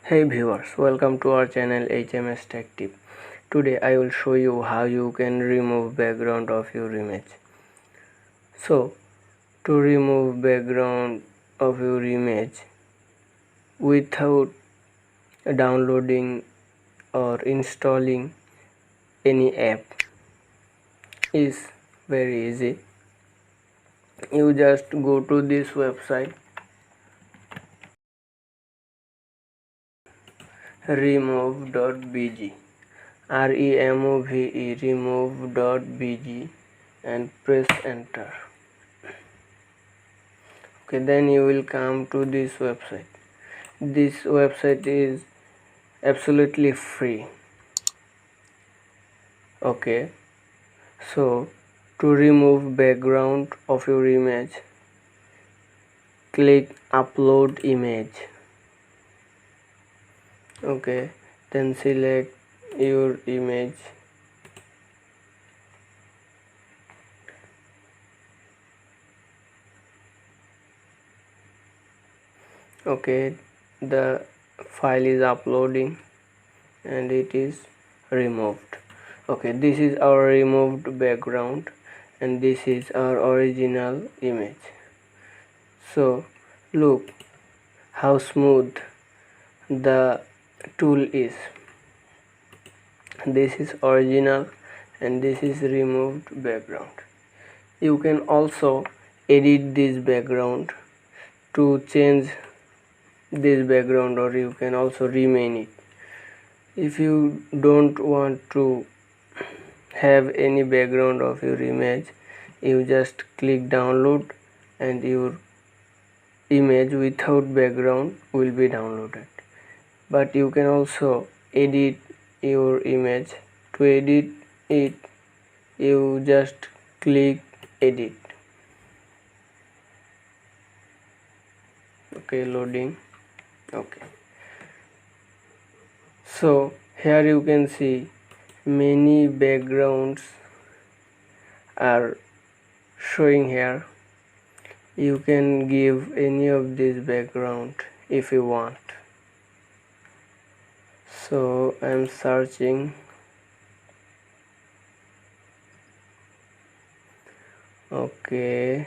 Hey viewers, welcome to our channel HMS Tech Tip. Today I will show you how you can remove background of your image. So, to remove background of your image without downloading or installing any app is very easy. You just go to this website remove.bg remove.bg and press enter. Okay, then you will come to this website. This website is absolutely free. Okay, so to remove background of your image, click upload image. Okay, then select your image. Okay, the file is uploading and it is removed. Okay, this is our removed background and this is our original image. So look how smooth the tool is. This is original and this is removed background. You can also edit this background to change this background, or you can also remain it. If you don't want to have any background of your image, you just click download and your image without background will be downloaded. But you can also edit your image. To edit it, you just click edit. Okay, loading. Okay, so here you can see many backgrounds are showing here. You can give any of this background if you want. So I'm searching. Okay,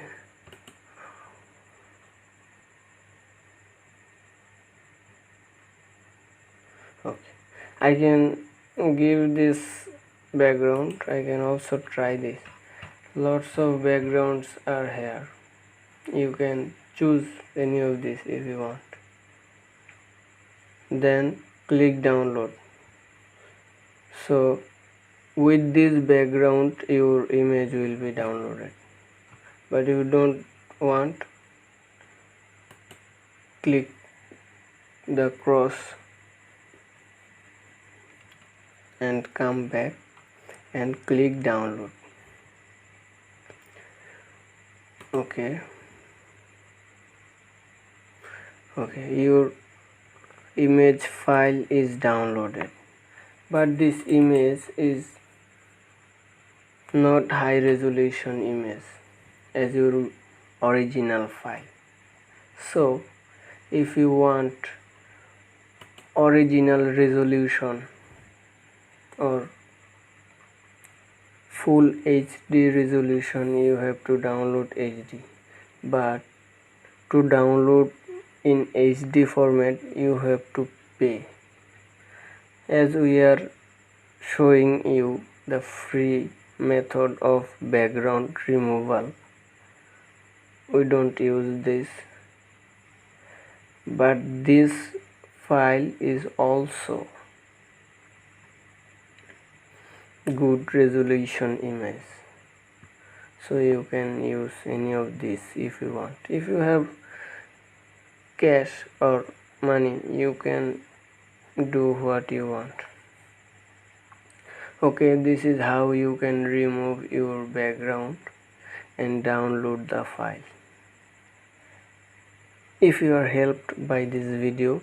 I can give this background. I can also try this. Lots of backgrounds are here. You can choose any of this if you want. Then click download. So with this background your image will be downloaded, but if you don't want, click the cross and come back and click download. Okay, your image file is downloaded, but this image is not high resolution image as your original file. So if you want original resolution or full HD resolution, you have to download HD, but to download in HD format you have to pay. As we are showing you the free method of background removal, we don't use this, but this file is also good resolution image, so you can use any of this if you want. If you have cash or money, you can do what you want. Okay, this is how you can remove your background and download the file. If you are helped by this video,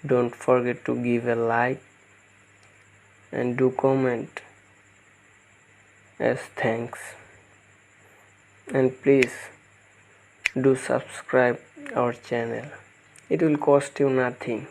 don't forget to give a like and do comment as thanks, and please do subscribe our channel. It will cost you nothing.